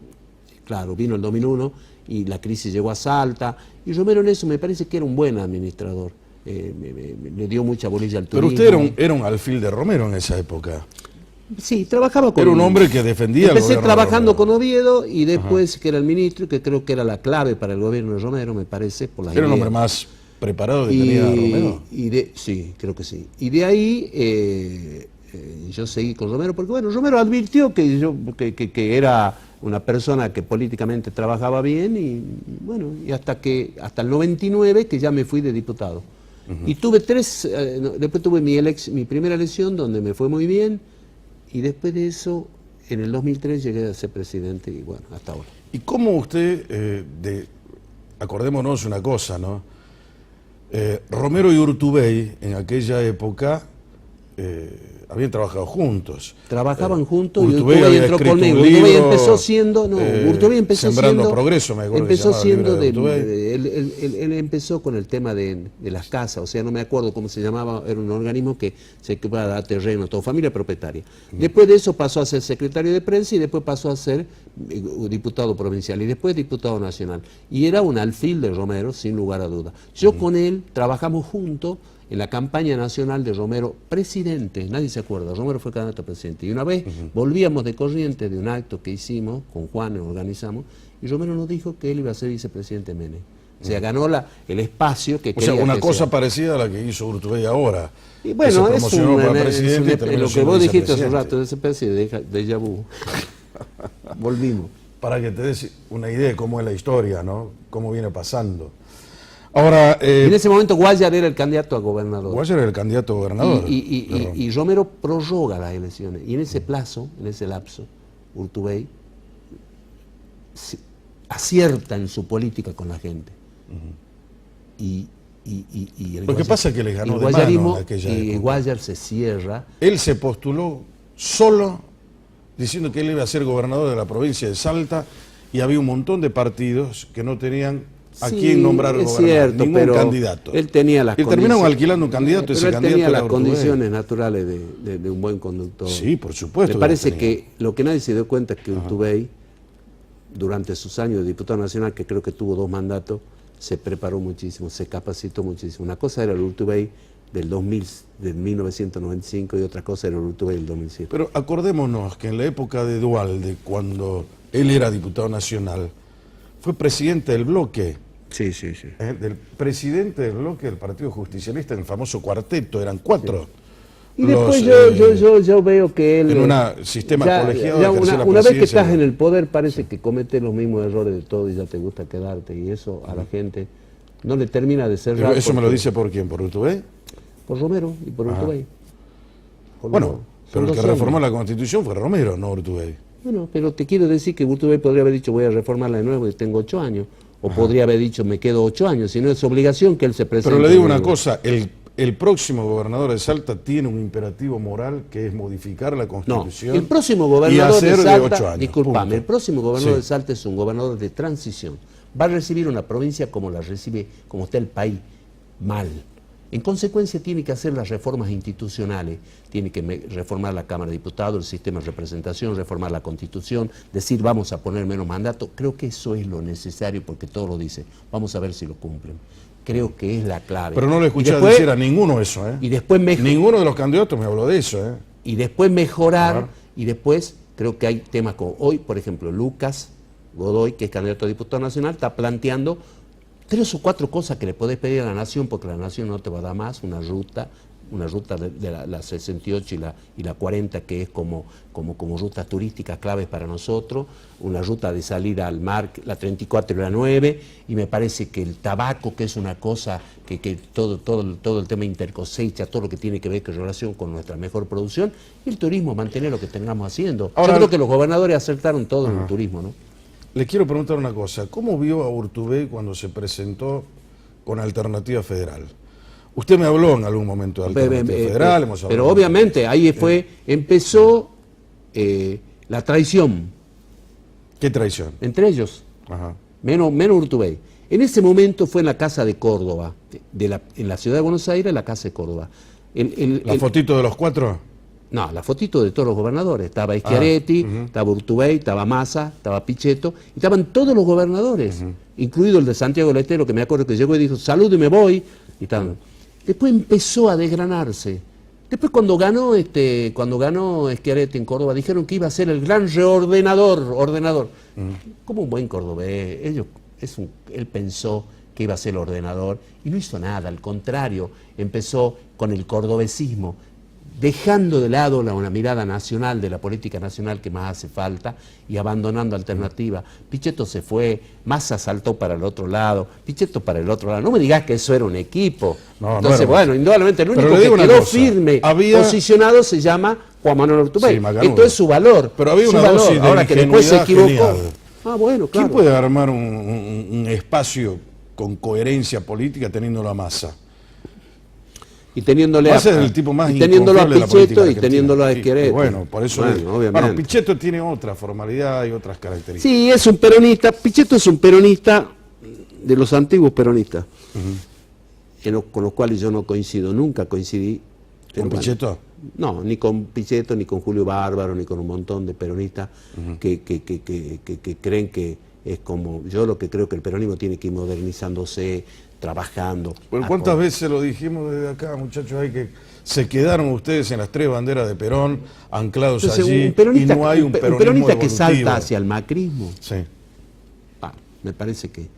claro, vino el 2001 y la crisis llegó a Salta, y Romero en eso me parece que era un buen administrador, le dio mucha bolilla al turismo. Pero usted era un alfil de Romero en esa época. Sí, trabajaba con... Era un hombre que defendía el Empecé gobierno trabajando de con Oviedo y después que era el ministro, que creo que era la clave para el gobierno de Romero, me parece, por las Era un ideas. hombre más preparado que tenía Romero. Sí, creo que sí. Y de ahí yo seguí con Romero, porque bueno, Romero advirtió que era una persona que políticamente trabajaba bien y bueno, y hasta el 99 que ya me fui de diputado. Y tuve después tuve mi primera elección donde me fue muy bien y después de eso, en el 2003 llegué a ser presidente y bueno, hasta ahora. ¿Y cómo usted, acordémonos una cosa, ¿no? Romero y Urtubey en aquella época habían trabajado juntos. Trabajaban juntos y Urtubey Urtubey había entró escrito conmigo. un Urtubey libro, empezó siendo, Urtubey empezó Sembrando siendo, Progreso, me acuerdo que empezó se llamaba el siendo libro de él empezó con el tema de las casas, o sea, no me acuerdo cómo se llamaba, era un organismo que se ocupaba de dar terreno, todo, familia propietaria. Después de eso pasó a ser secretario de prensa y después pasó a ser diputado provincial y después diputado nacional. Y era un alfil de Romero, sin lugar a duda. Yo con él trabajamos juntos en la campaña nacional de Romero, presidente, nadie se acuerda, Romero fue candidato a presidente. Y una vez volvíamos de Corrientes de un acto que hicimos, con Juan organizamos, y Romero nos dijo que él iba a ser vicepresidente Menem. O sea, ganó el espacio que quería. O sea, una que cosa sea. parecida a la que hizo Urtubey ahora. Y bueno, que se es promocionó para presidente y terminó lo que siendo vos dijiste hace un vicepresidente. rato, de esa especie de déjà vu. Volvimos. Para que te des una idea de cómo es la historia, ¿no? Cómo viene pasando. Ahora, En ese momento Guayar era el candidato a gobernador. Guayar era el candidato a gobernador. Y Romero prorroga las elecciones. Y en ese plazo, en ese lapso, Urtubey acierta en su política con la gente. Lo que pasa es que le ganó de guayarismo mano en aquella y época. Guayar se cierra. Él se postuló solo diciendo que él iba a ser gobernador de la provincia de Salta y había un montón de partidos que no tenían a Sí, quién nombrar es gobernador, cierto, ningún pero candidato. él tenía las y terminaron condiciones- alquilando un candidato, ese pero él candidato tenía era las Urtubey. condiciones naturales de un buen conductor. Sí, por supuesto. Me que parece lo tenía. que lo que nadie se dio cuenta es que Urtubey durante sus años de diputado nacional, que creo que tuvo 2 mandatos, se preparó muchísimo, se capacitó muchísimo. Una cosa era el Urtubey del 1995 y otra cosa era el Urtubey del 2007. Pero acordémonos que en la época de Duhalde, cuando él era diputado nacional, fue presidente del bloque. Sí. Del presidente del bloque del Partido Justicialista, en el famoso cuarteto, eran 4. Y después yo veo que él... En un sistema colegiado ejerció la una vez que presidencia. estás en el poder parece que cometes los mismos errores de todo y ya te gusta quedarte, y eso a la gente no le termina de cerrar. ¿Eso me lo dice por quién? ¿Por Urtubey? Por Romero y por Urtubey. Bueno, pero el que reformó la Constitución fue Romero, no Urtubey. Bueno, pero te quiero decir que Urtubey podría haber dicho voy a reformarla de nuevo y tengo 8 años. O podría haber dicho me quedo 8 años, si no es obligación que él se presente. Pero le digo una cosa, el próximo gobernador de Salta tiene un imperativo moral que es modificar la Constitución. No, el próximo gobernador de Salta, discúlpame, el próximo gobernador de Salta es un gobernador de transición. Va a recibir una provincia como la recibe, como está el país, mal. En consecuencia tiene que hacer las reformas institucionales, tiene que reformar la Cámara de Diputados, el sistema de representación, reformar la Constitución, decir vamos a poner menos mandato. Creo que eso es lo necesario porque todo lo dice. Vamos a ver si lo cumplen. Creo que es la clave. Pero no le escuché decir a ninguno eso, ¿eh? Y después ninguno de los candidatos me habló de eso, ¿eh? Y después mejorar, y después creo que hay temas como hoy, por ejemplo, Lucas Godoy, que es candidato a diputado nacional, está planteando 3 o 4 cosas que le podés pedir a la nación, porque la nación no te va a dar más, una ruta de la 68 y la 40, que es como rutas turísticas claves para nosotros, una ruta de salida al mar, la 34 y la 9, y me parece que el tabaco, que es una cosa que todo el tema intercosecha, todo lo que tiene que ver con relación con nuestra mejor producción, y el turismo, mantener lo que tengamos haciendo. Ahora, yo creo que los gobernadores acertaron todo en el turismo, ¿no? Le quiero preguntar una cosa, ¿cómo vio a Urtubey cuando se presentó con Alternativa Federal? Usted me habló en algún momento de Alternativa Federal, hemos hablado. Pero obviamente ahí empezó la traición. ¿Qué traición? Entre ellos, menos Urtubey. En ese momento fue en la Casa de Córdoba, en la ciudad de Buenos Aires, la Casa de Córdoba. ¿La fotito de los 4? No, la fotito de todos los gobernadores. Estaba Schiaretti, estaba Urtubey, estaba Massa, estaba Pichetto, y estaban todos los gobernadores, incluido el de Santiago del Estero, que me acuerdo que llegó y dijo, salud y me voy. Y tal. Después empezó a desgranarse. Después cuando ganó Schiaretti en Córdoba, dijeron que iba a ser el gran ordenador. Como un buen cordobés, él pensó que iba a ser el ordenador y no hizo nada, al contrario, empezó con el cordobesismo, dejando de lado una mirada nacional de la política nacional que más hace falta y abandonando alternativa. Pichetto se fue, Massa saltó para el otro lado, Pichetto para el otro lado. No me digas que eso era un equipo. No, entonces, no bueno, indudablemente el único que quedó firme, posicionado, se llama Juan Manuel Urtubey. Sí, esto es su valor. Pero había una dosis de ahora que después se equivocó. Genial. Bueno, claro. ¿Quién puede armar un espacio con coherencia política teniendo la Massa? Y teniéndole a Pichetto y teniéndolo a Schiaretti. Bueno, por eso bueno, Pichetto tiene otra formalidad y otras características. Sí, es un peronista. Pichetto es un peronista de los antiguos peronistas, con los cuales yo no coincido, nunca coincidí. ¿Con Pichetto? No, ni con Pichetto, ni con Julio Bárbaro, ni con un montón de peronistas que creen que es como... Yo lo que creo que el peronismo tiene que ir modernizándose, trabajando. Bueno, ¿cuántas veces lo dijimos desde acá, muchachos? Hay que se quedaron ustedes en las 3 banderas de Perón, anclados allí, y no hay un peronista que salta hacia el macrismo. Sí. Me parece que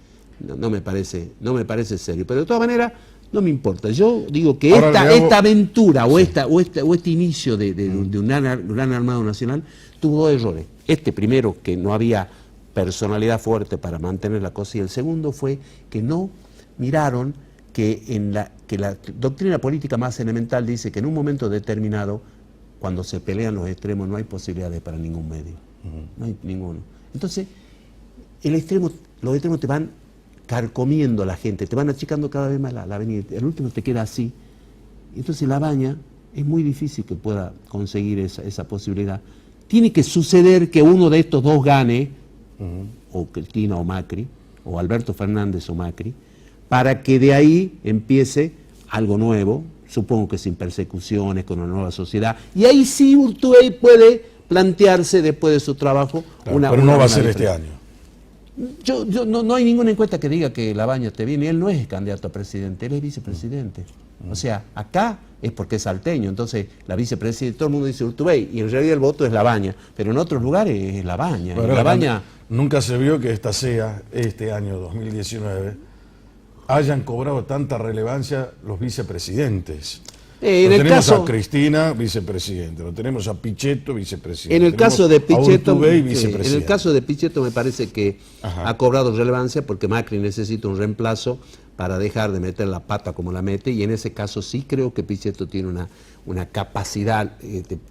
no me parece serio, pero de todas maneras no me importa. Yo digo que esta aventura o este inicio de un gran armado nacional tuvo 2 errores. Primero, que no había personalidad fuerte para mantener la cosa, y el segundo fue que no miraron que la doctrina política más elemental dice que en un momento determinado, cuando se pelean los extremos, no hay posibilidades para ningún medio. No hay ninguno. Entonces, los extremos te van carcomiendo a la gente, te van achicando cada vez más la avenida. El último te queda así. Entonces la baña es muy difícil que pueda conseguir esa posibilidad. Tiene que suceder que uno de estos dos gane, o Cristina o Macri, o Alberto Fernández o Macri, para que de ahí empiece algo nuevo, supongo que sin persecuciones, con una nueva sociedad, y ahí sí Urtubey puede plantearse después de su trabajo pero no va a ser este año. No hay ninguna encuesta que diga que Labaña esté bien, y él no es candidato a presidente, él es vicepresidente. O sea, acá es porque es salteño, entonces la vicepresidenta, todo el mundo dice Urtubey, y en realidad el voto es Labaña, pero en otros lugares es Labaña. Pero Labaña nunca se vio que esta sea, este año 2019, hayan cobrado tanta relevancia los vicepresidentes. en Lo el tenemos caso, a Cristina, vicepresidente, lo tenemos a Pichetto, vicepresidente. en el caso de Pichetto, a Urtubey, en vicepresidente. el caso de Pichetto me parece que ha cobrado relevancia porque Macri necesita un reemplazo para dejar de meter la pata como la mete, y en ese caso sí creo que Pichetto tiene una capacidad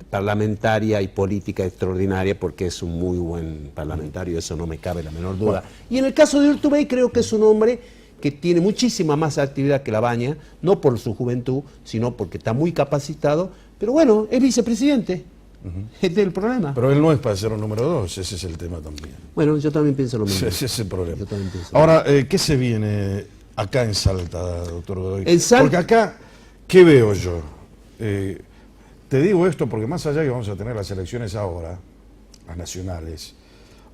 parlamentaria y política extraordinaria, porque es un muy buen parlamentario, eso no me cabe la menor duda. Bueno. Y en el caso de Urtubey creo que es un hombre que tiene muchísima más actividad que Labaña, no por su juventud, sino porque está muy capacitado, pero bueno, es vicepresidente. Este es el problema. Pero él no es para ser un número 2, ese es el tema también. Bueno, yo también pienso lo mismo. Ese es el problema. Yo también pienso. Ahora, ¿qué se viene acá en Salta, doctor Godoy? En Salta- Porque acá, ¿qué veo yo? Te digo esto porque más allá que vamos a tener las elecciones ahora, las nacionales,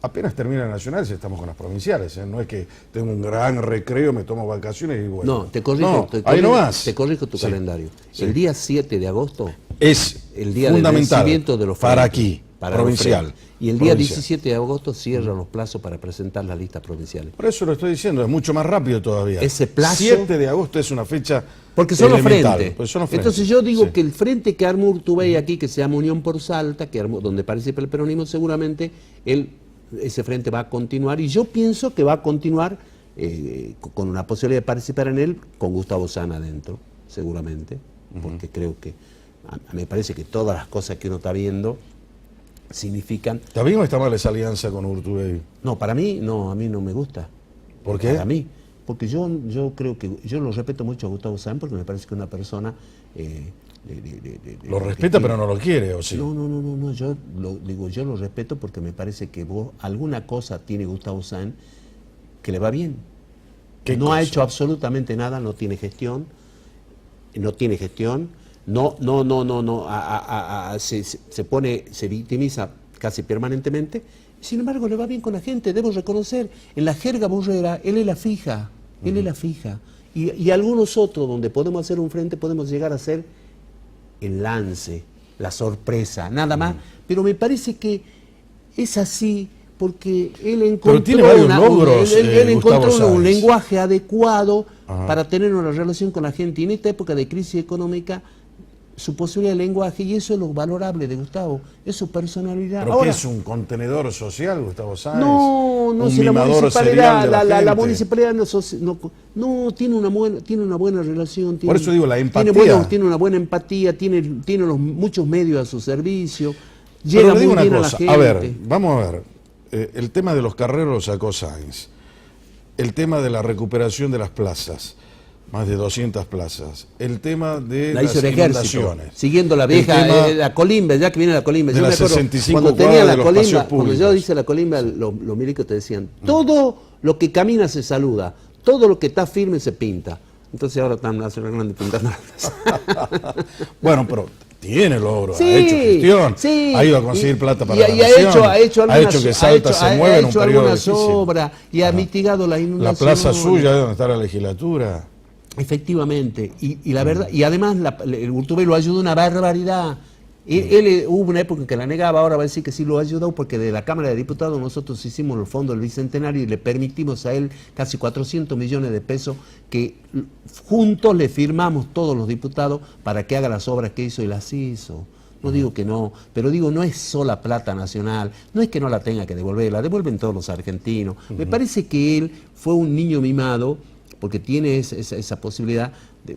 apenas terminan las nacionales estamos con las provinciales, ¿eh? No es que tengo un gran recreo, me tomo vacaciones y bueno. No, te corrijo, ahí no más. te corrijo tu Sí, calendario. sí. El día 7 de agosto, Es el día del fundamental vencimiento de los para frentes, aquí, para los provincial. frentes. Y el día provincial. 17 de agosto cierran los plazos para presentar las listas provinciales. Por eso lo estoy diciendo, es mucho más rápido todavía. Ese plazo- 7 de agosto es una fecha Porque son los elemental, frentes. porque son los frentes. Entonces yo digo Sí. que el frente que armó Urtubey aquí, que se llama Unión por Salta, que armó, donde participa el peronismo, seguramente ese frente va a continuar, y yo pienso que va a continuar con una posibilidad de participar en él con Gustavo Sanz adentro, seguramente, porque creo que, me parece que todas las cosas que uno está viendo significan... ¿Está bien o está mal esa alianza con Urtubey? No, para mí, no, a mí no me gusta. ¿Por qué? Para mí, porque yo creo que, yo lo respeto mucho a Gustavo Sanz, porque me parece que es una persona... Lo respeta pero no lo quiere, ¿o sí? No, yo lo respeto porque me parece que alguna cosa tiene Gustavo Sanz que le va bien. ¿Qué No ha cosa? hecho absolutamente nada, no tiene gestión, se victimiza casi permanentemente, y sin embargo le va bien con la gente, debo reconocer, en la jerga burrera, él es la fija, y algunos otros donde podemos hacer un frente, podemos llegar a hacer el lance, la sorpresa, nada más, pero me parece que es así porque él encontró, tiene varios logros, él encontró Gustavo un Sáenz. lenguaje adecuado Ajá. para tener una relación con la gente, y en esta época de crisis económica su posibilidad de lenguaje, y eso es lo valorable de Gustavo, es su personalidad. ¿Pero Ahora, qué es un contenedor social, Gustavo Sáenz? no, un si la mimador serial municipalidad, de la la gente. municipalidad no tiene una buena relación. Por eso digo, la empatía. Tiene una buena empatía, tiene muchos medios a su servicio, Pero llega le digo muy una bien cosa, a la a gente. ver, vamos a ver, el tema de los carreros lo sacó Sáenz, el tema de la recuperación de las plazas, más de 200 plazas, el tema de La las hizo el ejército, inundaciones, siguiendo la el vieja, tema la colimba, ya que viene la colimba. de Yo me las acuerdo, 65 cuando tenía cuadras la de los colimba, paseos cuando yo públicos. hice la colimba, los milicos te decían, todo lo que camina se saluda, todo lo que está firme se pinta. Entonces ahora están arreglando y pintando. Bueno, pero tiene logro, Sí, ha hecho gestión, sí. ha ido a conseguir plata para Y la ha nación, hecho que Salta se mueva en un periodo algunas difícil. obras y ha mitigado la La inundación. plaza suya, donde está la legislatura. Efectivamente, y la verdad, y además el Urtubey lo ayudó una barbaridad. Él hubo una época en que la negaba, ahora va a decir que sí lo ayudó, porque de la Cámara de Diputados nosotros hicimos el fondo del Bicentenario y le permitimos a él casi 400 millones de pesos que juntos le firmamos todos los diputados para que haga las obras que hizo, y las hizo. No digo que no, pero digo, no es sola plata nacional, no es que no la tenga que devolver, la devuelven todos los argentinos. Me parece que él fue un niño mimado, porque tiene esa posibilidad,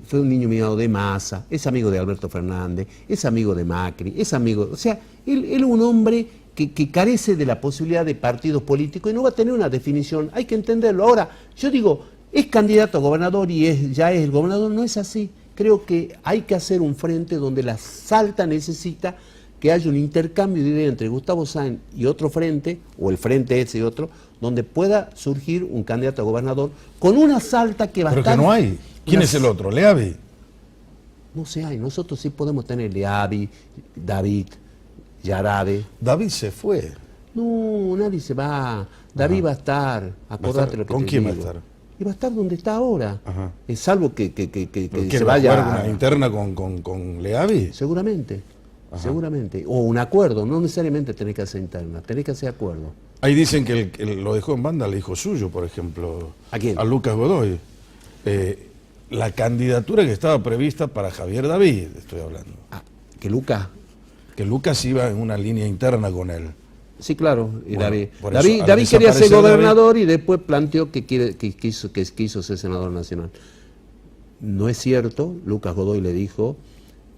fue un niño mimado de Massa, es amigo de Alberto Fernández, es amigo de Macri, es amigo, o sea, él es un hombre que carece de la posibilidad de partidos políticos y no va a tener una definición, hay que entenderlo. Ahora, yo digo, es candidato a gobernador y ya es el gobernador, no es así. Creo que hay que hacer un frente donde la Salta necesita que haya un intercambio de ideas entre Gustavo Sáenz y otro frente, o el frente ese y otro, donde pueda surgir un candidato a gobernador con una Salta que va a Pero estar... que no hay. ¿Quién es el otro? ¿Leavi? No sé, hay. Nosotros sí podemos tener Leavi, David, Yarabe. David se fue. No, nadie se va. David va a estar. Acordate lo que ¿Con te quién va a digo. estar? Y va a estar donde está ahora. Ajá. Salvo que ¿Qué, se va a vaya. jugar una interna con Leavi? Seguramente. Seguramente. O un acuerdo. No necesariamente tenés que hacer interna. Tenés que hacer acuerdo. Ahí dicen que lo dejó en banda el hijo suyo, por ejemplo. ¿A quién? A Lucas Godoy. La candidatura que estaba prevista para Javier David, estoy hablando. Ah, que Lucas. Que Lucas iba en una línea interna con él. Sí, claro. Y Bueno, David, por eso, al David quería ser desaparecer gobernador y después planteó que quiso ser senador nacional. No es cierto. Lucas Godoy le dijo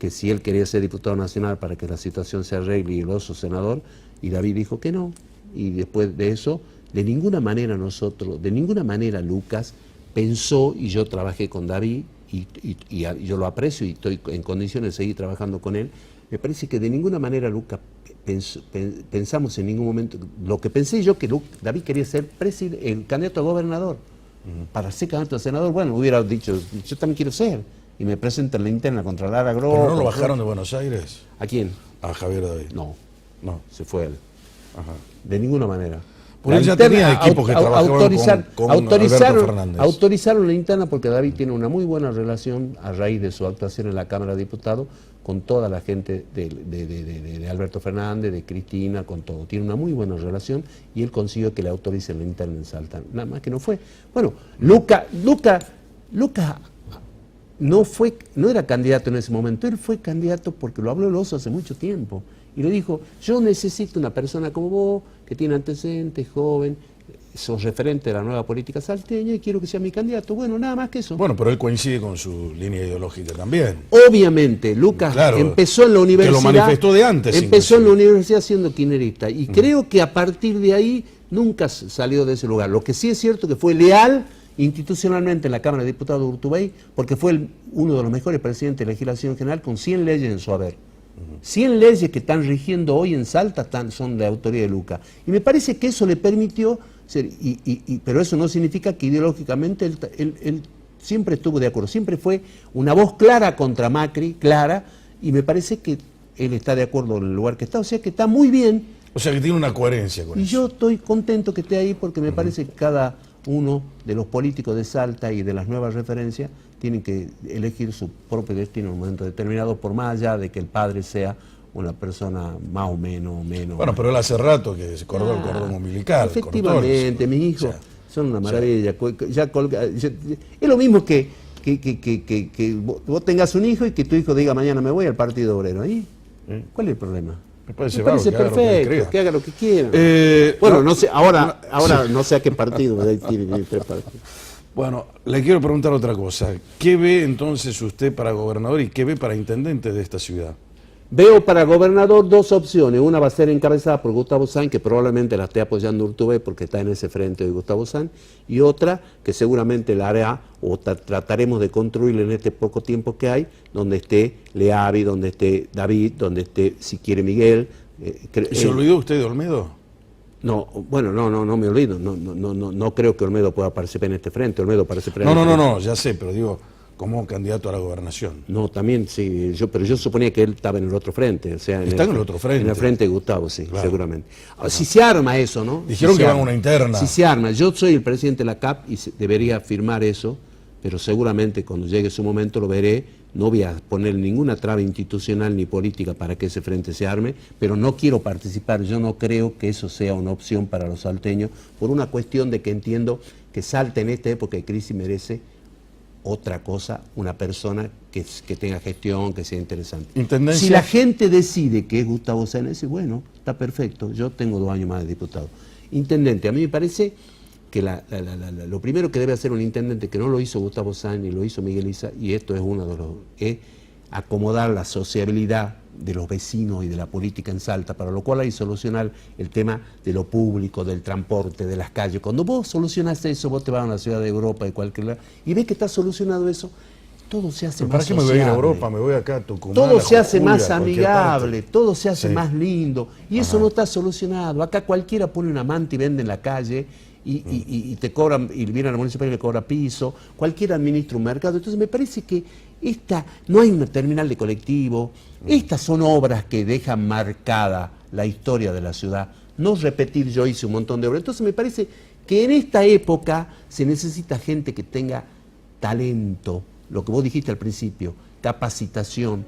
que si él quería ser diputado nacional para que la situación se arregle y el oso senador, y David dijo que no. Y después de eso, de ninguna manera Lucas pensó, y yo trabajé con David, y yo lo aprecio y estoy en condiciones de seguir trabajando con él, me parece que de ninguna manera Lucas pensamos en ningún momento, lo que pensé yo que David quería ser el candidato a gobernador. Para ser candidato a senador, bueno, hubiera dicho, yo también quiero ser, y me presento en la interna contra Lara Gross. ¿Pero no lo bajaron de Buenos Aires? ¿A quién? A Javier David. No, No. se fue él. Ajá. De ninguna manera. Porque él ya tenía equipos que trabajaban con Alberto Fernández. Autorizaron la interna porque David tiene una muy buena relación a raíz de su actuación en la Cámara de Diputados con toda la gente de Alberto Fernández, de Cristina, con todo. Tiene una muy buena relación y él consiguió que le autoricen la interna en Salta. Nada más que no fue. Bueno, Luca no era candidato en ese momento, él fue candidato porque lo habló el oso hace mucho tiempo. Y le dijo, yo necesito una persona como vos, que tiene antecedentes, joven, sos referente de la nueva política salteña y quiero que sea mi candidato. Bueno, nada más que eso. Bueno, pero él coincide con su línea ideológica también. Obviamente, Lucas Claro, empezó en la universidad. que lo manifestó de antes. Empezó en la universidad siendo kirchnerista. Y creo que a partir de ahí nunca salió de ese lugar. Lo que sí es cierto que fue leal institucionalmente en la Cámara de Diputados de Urtubey, porque fue uno de los mejores presidentes de legislación general con 100 leyes en su haber. 100 leyes que están rigiendo hoy en Salta son de autoría de Lucas. Y me parece que eso le permitió ser, pero eso no significa que ideológicamente él siempre estuvo de acuerdo, siempre fue una voz clara contra Macri, clara, y me parece que él está de acuerdo en el lugar que está, o sea que está muy bien. O sea que tiene una coherencia con Y eso. yo estoy contento que esté ahí porque me parece que cada uno de los políticos de Salta y de las nuevas referencias tienen que elegir su propio destino en un momento determinado, por más allá de que el padre sea una persona más o menos. Bueno, pero él hace rato que se cortó el cordón umbilical. Efectivamente, mis hijos son una maravilla. Es lo mismo que vos tengas un hijo y que tu hijo diga mañana me voy al Partido Obrero. ¿Ahí? ¿Cuál es el problema? Me parece Perfecto, que haga lo que quiera. Bueno, no sé, ahora no sé a qué partido tiene que preparar. Bueno, le quiero preguntar otra cosa. ¿Qué ve entonces usted para gobernador y qué ve para intendente de esta ciudad? Veo para gobernador dos opciones. Una va a ser encabezada por Gustavo Sanz, que probablemente la esté apoyando Urtubey porque está en ese frente de Gustavo Sanz, y otra que seguramente la hará o trataremos de construir en este poco tiempo que hay, donde esté Leavi, donde esté David, donde esté, si quiere, Miguel. ¿Se olvidó usted de Olmedo? No, bueno, no me olvido. No creo que Olmedo pueda participar en este frente. Olmedo participar en No, ya sé, pero digo, como candidato a la gobernación. No, también sí, pero yo suponía que él estaba en el otro frente, o sea, en el otro frente. En el frente de Gustavo, sí, claro. Seguramente. Ajá. Si se arma eso, ¿no? Dijeron que van a una interna. Si se arma, yo soy el presidente de la CAP y debería firmar eso, pero seguramente cuando llegue su momento lo veré. No voy a poner ninguna traba institucional ni política para que ese frente se arme, pero no quiero participar. Yo no creo que eso sea una opción para los salteños, por una cuestión de que entiendo que Salta en esta época de crisis merece otra cosa, una persona que tenga gestión, que sea interesante. ¿Intendencia? Si la gente decide que es Gustavo Sanz, bueno, está perfecto, yo tengo 2 años más de diputado. Intendente, a mí me parece que lo primero que debe hacer un intendente, que no lo hizo Gustavo Sanz ni lo hizo Miguel Isa, y esto es uno de los, es acomodar la sociabilidad de los vecinos y de la política en Salta, para lo cual hay que solucionar el tema de lo público, del transporte, de las calles. Cuando vos solucionás eso, vos te vas a una ciudad de Europa, de cualquier lugar, y ves que está solucionado eso, todo se hace más sociable. ¿Para qué me voy a ir a Europa? Me voy acá a Tucumán. Todo se hace más amigable, todo se hace más lindo, y eso no está solucionado. Acá cualquiera pone una manta y vende en la calle, y te cobran, y viene a la municipalidad y le cobra piso, cualquiera administra un mercado. Entonces me parece que no hay una terminal de colectivo, estas son obras que dejan marcada la historia de la ciudad, no repetir yo hice un montón de obras. Entonces me parece que en esta época se necesita gente que tenga talento, lo que vos dijiste al principio, capacitación.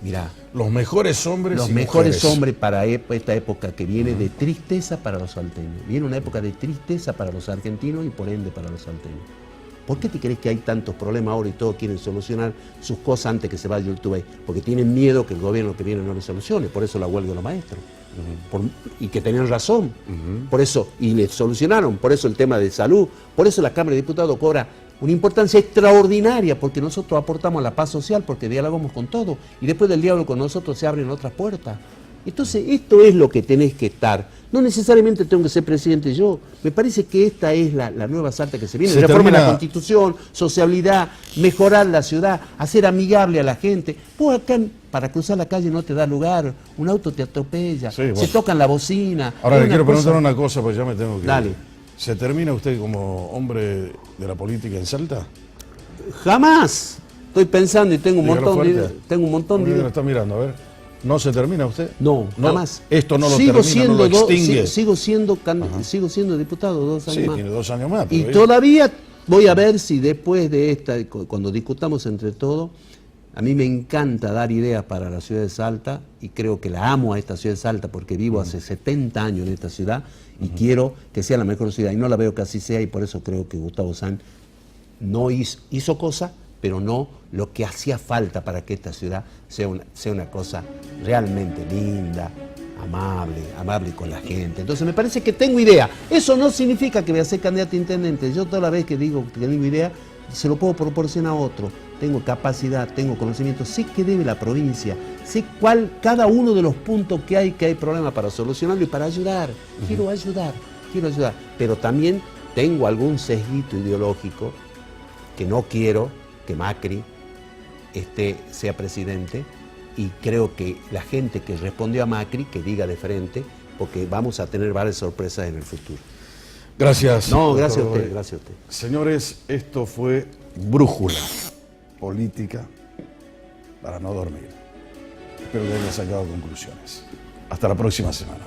Mirá, Los mejores hombres los y mejores mujeres. hombres para esta época que viene de tristeza para los salteños. Viene una época de tristeza para los argentinos y por ende para los salteños. ¿Por qué te crees que hay tantos problemas ahora y todos quieren solucionar sus cosas antes que se vaya el Urtubey? Porque tienen miedo que el gobierno que viene no les solucione, por eso la huelga de los maestros. Y que tenían razón, por eso, y le solucionaron, por eso el tema de salud, por eso la Cámara de Diputados cobra una importancia extraordinaria, porque nosotros aportamos a la paz social, porque dialogamos con todo, y después del diálogo con nosotros se abren otras puertas. Entonces, esto es lo que tenés que estar. No necesariamente tengo que ser presidente yo. Me parece que esta es la nueva Salta que se viene. Reforma la Constitución, sociabilidad, mejorar la ciudad, hacer amigable a la gente. Vos acá, para cruzar la calle no te da lugar, un auto te atropella, Sí, se tocan la bocina. Ahora le quiero preguntar cosa... una cosa, pues ya me tengo que... Dale. ¿Se termina usted como hombre de la política en Salta? Jamás. Estoy pensando y tengo un Dígalo montón de fuerte. ideas. Tengo un montón de ¿Por qué lo ideas. está mirando? A ver. ¿No se termina usted? No, jamás. Esto no lo sigo termina, siendo no lo extingue. sigo siendo diputado 2 años Sí, más. tiene 2 años más. Y pero todavía voy a ver si después de esta, cuando discutamos entre todos, a mí me encanta dar ideas para la ciudad de Salta y creo que la amo a esta ciudad de Salta porque vivo hace 70 años en esta ciudad y quiero que sea la mejor ciudad y no la veo que así sea y por eso creo que Gustavo Sanz no hizo cosas, pero no lo que hacía falta para que esta ciudad sea una cosa realmente linda, amable con la gente. Entonces me parece que tengo idea. Eso no significa que voy a ser candidato a intendente. Yo toda la vez que digo que tengo idea, se lo puedo proporcionar a otro. Tengo capacidad, tengo conocimiento, sé qué debe la provincia, sé cada uno de los puntos que hay problemas para solucionarlo y para ayudar. Quiero ayudar. Pero también tengo algún sesguito ideológico que no quiero que Macri sea presidente y creo que la gente que respondió a Macri que diga de frente porque vamos a tener varias sorpresas en el futuro. Gracias. No, gracias a usted, gracias a usted. Señores, esto fue Brújula Política para no dormir. Espero que hayan sacado conclusiones. Hasta la próxima semana.